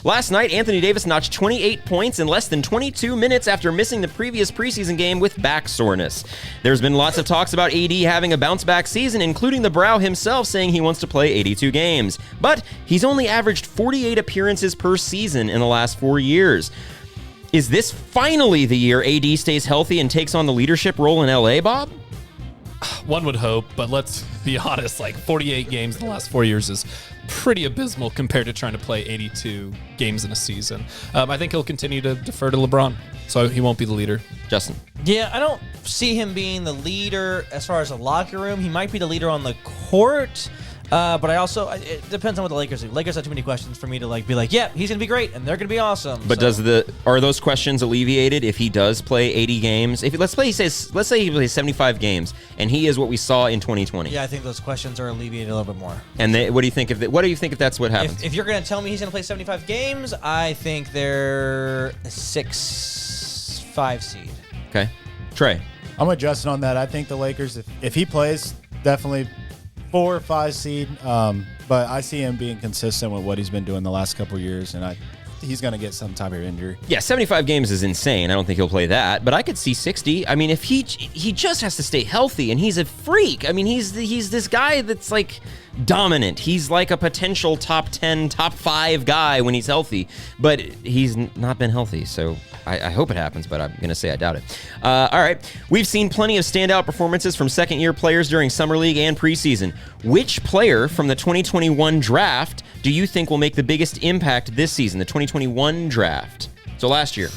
Last night, Anthony Davis notched 28 points in less than 22 minutes after missing the previous preseason game with back soreness. There's been lots of talks about AD having a bounce-back season, including the Brow himself saying he wants to play 82 games. But he's only averaged 48 appearances per season in the last 4 years. Is this finally the year AD stays healthy and takes on the leadership role in LA, Bob? One would hope, but let's be honest, 48 games in the last 4 years is pretty abysmal compared to trying to play 82 games in a season. I think he'll continue to defer to LeBron, so he won't be the leader. Justin. Yeah, I don't see him being the leader as far as the locker room. He might be the leader on the court. But it depends on what the Lakers do. Lakers have too many questions for me to be like, yeah, he's gonna be great and they're gonna be awesome. But are those questions alleviated if he does play 80 games? Let's say he plays 75 games and he is what we saw in 2020. Yeah, I think those questions are alleviated a little bit more. And what do you think if that's what happens? If you're gonna tell me he's gonna play 75 games, I think they're a 6-5 seed. Okay, Trey. I'm with Justin on that. I think the Lakers, if he plays, definitely 4 or 5 seed, but I see him being consistent with what he's been doing the last couple of years, and he's going to get some type of injury. Yeah, 75 games is insane. I don't think he'll play that, but I could see 60. I mean, if he just has to stay healthy, and he's a freak. I mean, he's this guy that's dominant. He's like a potential top 10, top 5 guy when he's healthy, but he's not been healthy, so I hope it happens, but I'm going to say I doubt it. All right. We've seen plenty of standout performances from second-year players during Summer League and preseason. Which player from the 2021 draft do you think will make the biggest impact this season, the 2021 draft? So last year.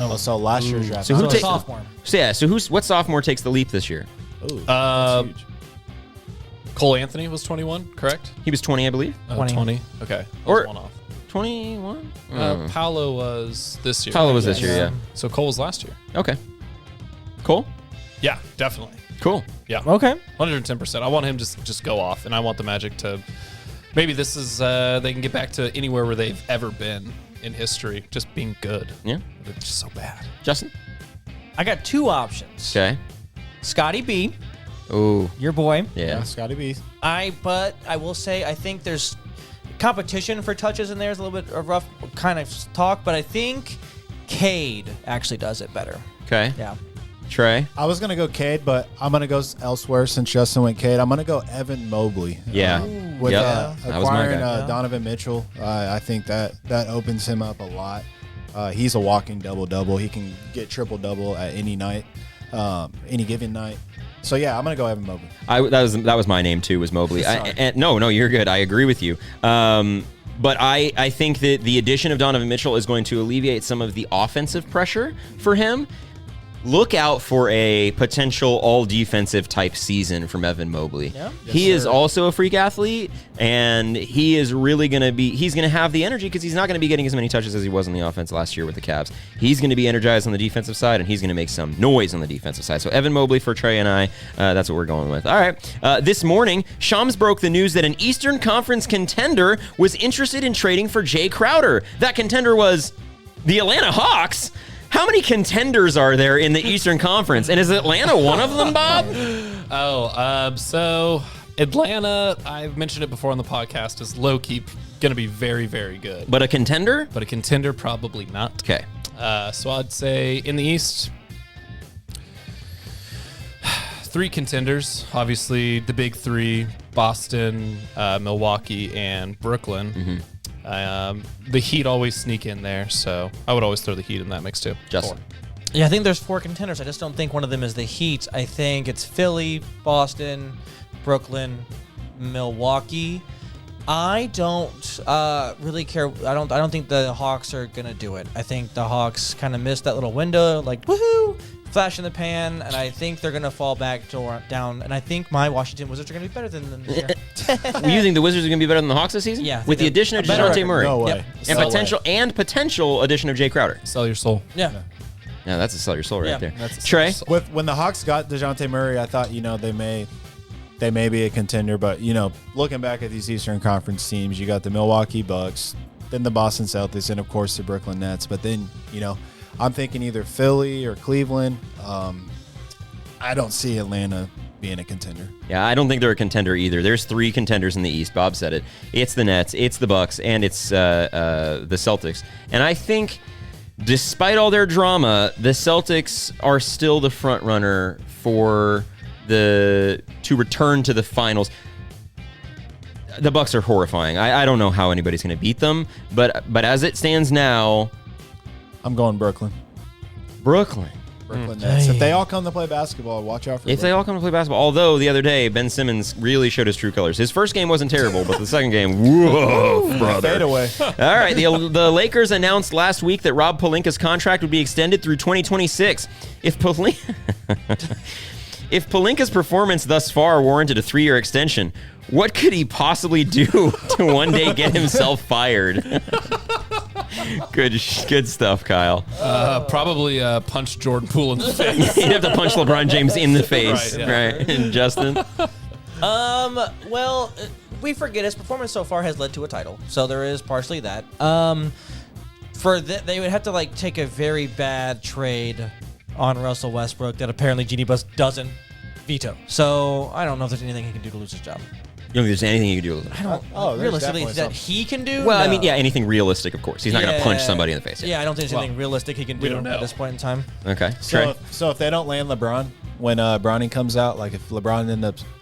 Oh, so last year's draft. So who takes sophomore? So what sophomore takes the leap this year? Ooh, that's huge. Cole Anthony was 21, correct? He was 20, I believe. 20. Okay. Or- one off. 21? Paolo was this year. Paolo was this year, yeah. So Cole was last year. Okay. Cool. Yeah, definitely. Cool. Yeah. Okay. 110%. I want him to just go off, and I want the Magic to maybe this is they can get back to anywhere where they've ever been in history, just being good. Yeah. They're just so bad. Justin? I got 2 options. Okay. Scotty B, Ooh. your boy. Yeah. Scotty B. But I will say I think there's competition for touches in there is a little bit of rough kind of talk, but I think Cade actually does it better. Okay. Yeah. Trey? I was going to go Cade, but I'm going to go elsewhere since Justin went Cade. I'm going to go Evan Mobley. Yeah. With Yep. That was my acquiring guy. Donovan Mitchell, I think that opens him up a lot. He's a walking double-double. He can get triple-double at any night, any given night. So, yeah, I'm going to go Evan Mobley. That was my name, too, was Mobley. No, you're good. I agree with you. But I think that the addition of Donovan Mitchell is going to alleviate some of the offensive pressure for him. Look out for a potential all-defensive type season from Evan Mobley. Yeah. He is also a freak athlete, and he is really going to be – he's going to have the energy because he's not going to be getting as many touches as he was on the offense last year with the Cavs. He's going to be energized on the defensive side, and he's going to make some noise on the defensive side. So Evan Mobley for Trey and I, that's what we're going with. All right. This morning, Shams broke the news that an Eastern Conference contender was interested in trading for Jay Crowder. That contender was the Atlanta Hawks. How many contenders are there in the Eastern Conference? And is Atlanta one of them, Bob? So Atlanta, I've mentioned it before on the podcast, is low-key going to be very, very good. But a contender? But a contender, probably not. Okay. So I'd say in the East, 3 contenders. Obviously, the big 3, Boston, Milwaukee, and Brooklyn. Mm-hmm. The Heat always sneak in there, so I would always throw the Heat in that mix too. Justin. 4. Yeah, I think there's 4 contenders. I just don't think one of them is the Heat. I think it's Philly, Boston, Brooklyn, Milwaukee. I don't really care. I don't think the Hawks are gonna do it. I think the Hawks kind of missed that little window, like woohoo, flash in the pan, and I think they're gonna fall back down. And I think my Washington Wizards are gonna be better than them this year. You think the Wizards are going to be better than the Hawks this season? Yeah, I With the think addition of a better DeJounte record. Murray. No way. Yep. And potential addition of Jay Crowder. Sell your soul. Yeah. Yeah, that's a sell your soul right Yeah, there. that's a Trey? sell your soul. When the Hawks got DeJounte Murray, I thought, they may be a contender, but, looking back at these Eastern Conference teams, you got the Milwaukee Bucks, then the Boston Celtics, and, of course, the Brooklyn Nets. But then, I'm thinking either Philly or Cleveland. I don't see Atlanta being a contender. Yeah, I don't think they're a contender either. There's 3 contenders in the East. Bob said it. It's the Nets, it's the Bucks, and it's the Celtics. And I think, despite all their drama, the Celtics are still the front runner to return to the finals. The Bucks are horrifying. I don't know how anybody's going to beat them, but as it stands now, I'm going Brooklyn. Brooklyn. Brooklyn Nets. If they all come to play basketball, watch out for If they all come to play basketball. Although the other day, Ben Simmons really showed his true colors. His first game wasn't terrible, but the second game, whoa, brother. Fade away. All right, the Lakers announced last week that Rob Pelinka's contract would be extended through 2026. If Pelinka's performance thus far warranted a 3-year extension, what could he possibly do to one day get himself fired? Good stuff, Kyle. Probably punch Jordan Poole in the face. You'd have to punch LeBron James in the face, Right, yeah. right? And Justin? Well, we forget his performance so far has led to a title, so there is partially that. They would have to take a very bad trade on Russell Westbrook that apparently Genie Bus doesn't veto. So I don't know if there's anything he can do to lose his job. You don't think there's anything you can do with it? I don't. there's realistically, definitely that something. he can do. Well, I No. mean, yeah, anything realistic, of course. He's not going to punch somebody in the face. Yeah, I don't think there's anything realistic he can we do don't know. at this point in time. Okay. Trey? So if they don't land LeBron, when Bronny comes out, like if LeBron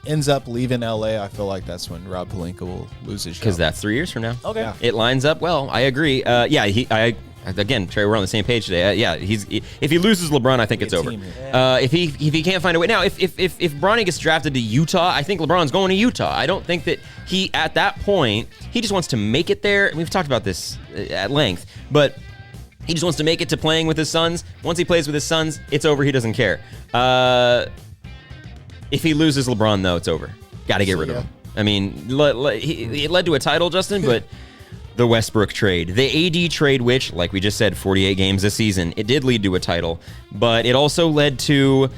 ends up leaving LA, I feel like that's when Rob Pelinka will lose his job. Because that's 3 years from now. Okay. Yeah. It lines up well. I agree. Again, Trey, we're on the same page today. If he loses LeBron, I think it's over. team here. If he can't find a way now, if Bronny gets drafted to Utah, I think LeBron's going to Utah. I don't think that he at that point he just wants to make it there. And we've talked about this at length, but he just wants to make it to playing with his Suns. Once he plays with his Suns, it's over. He doesn't care. If he loses LeBron, though, it's over. Got to get rid of him. I mean, it led to a title, Justin, but. The Westbrook trade. The AD trade, which, like we just said, 48 games this season, it did lead to a title, but it also led to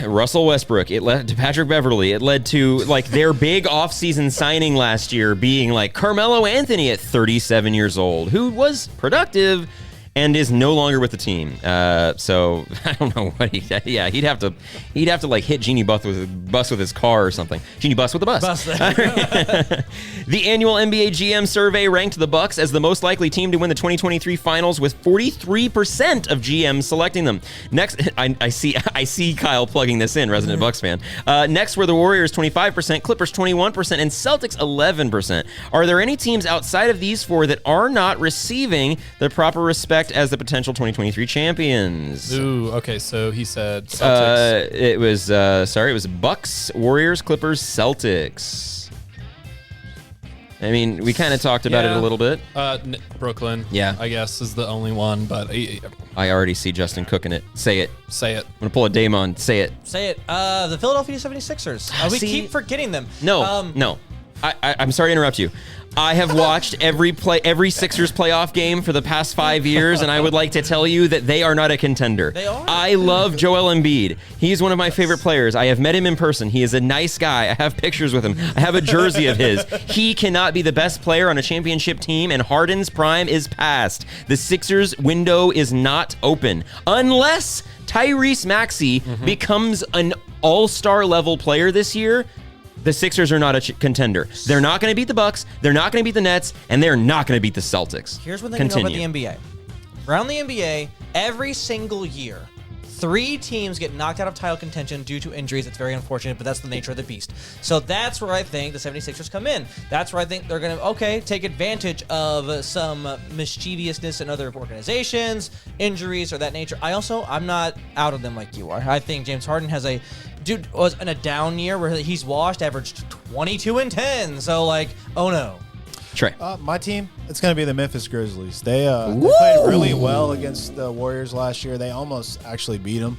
Russell Westbrook. It led to Patrick Beverley. It led to, their big offseason signing last year being, Carmelo Anthony at 37 years old, who was productive and is no longer with the team. So I don't know what he'd have to hit Genie Bus with his car or something. Genie Bus with a bus. The annual NBA GM survey ranked the Bucks as the most likely team to win the 2023 finals, with 43% of GMs selecting them. Next, I see Kyle plugging this in, resident Bucks fan. Next were the Warriors 25%, Clippers 21%, and Celtics 11%. Are there any teams outside of these 4 that are not receiving the proper respect as the potential 2023 champions? Ooh, okay, so he said Celtics. It was Bucks, Warriors, Clippers, Celtics. I mean, we kind of talked about it a little bit. Brooklyn, Yeah. I guess, is the only one, but I already see Justin cooking it. Say it. say it. I'm going to pull a Damon. Say it. Say it. The Philadelphia 76ers. We See? keep forgetting them. No. I'm sorry to interrupt you. I have watched every Sixers playoff game for the past 5 years, and I would like to tell you that they are not a contender. They are. I love Joel Embiid. He's one of my favorite players. I have met him in person. He is a nice guy. I have pictures with him. I have a jersey of his. He cannot be the best player on a championship team, and Harden's prime is past. The Sixers window is not open unless Tyrese Maxey becomes an all-star level player this year. The Sixers are not a contender. They're not going to beat the Bucks. They're not going to beat the Nets, and they're not going to beat the Celtics. Here's one thing you know about the NBA. Around the NBA, every single year, 3 teams get knocked out of title contention due to injuries. It's very unfortunate, but that's the nature of the beast. So that's where I think the 76ers come in. That's where I think they're going to, take advantage of some mischievousness in other organizations, injuries, or that nature. I'm not out of them like you are. I think James Harden was in a down year where he's washed, averaged 22 and 10. So, oh no. Trey. My team, it's going to be the Memphis Grizzlies. They played really well against the Warriors last year. They almost actually beat them.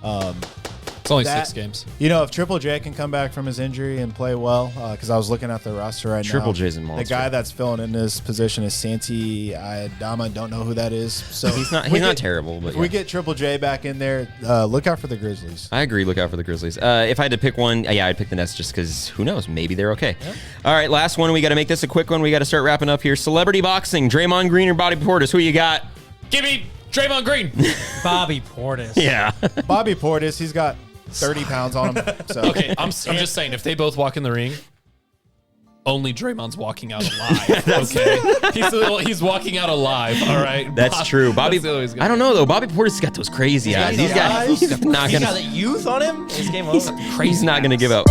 It's only 6 games. If Triple J can come back from his injury and play well, because I was looking at the roster right now. Triple J's a monster. The guy that's filling in this position is Santi Adama. Don't know who that is. So He's not terrible, but If we get Triple J back in there, look out for the Grizzlies. I agree. Look out for the Grizzlies. If I had to pick one, I'd pick the Nets just because who knows? Maybe they're okay. Yeah. All right, last one. We got to make this a quick one. We got to start wrapping up here. Celebrity boxing. Draymond Green or Bobby Portis? Who you got? Give me Draymond Green. Bobby Portis. Yeah. Bobby Portis, he's got 30 pounds on him. So Okay, I'm just saying, if they both walk in the ring, only Draymond's walking out alive. Okay, he's walking out alive. All right, That's true. Bobby, That's the way he's gonna I don't know though. Bobby Portis got those crazy eyes. He's not He's got gonna. that youth on him. It's game over. He's not gonna give up.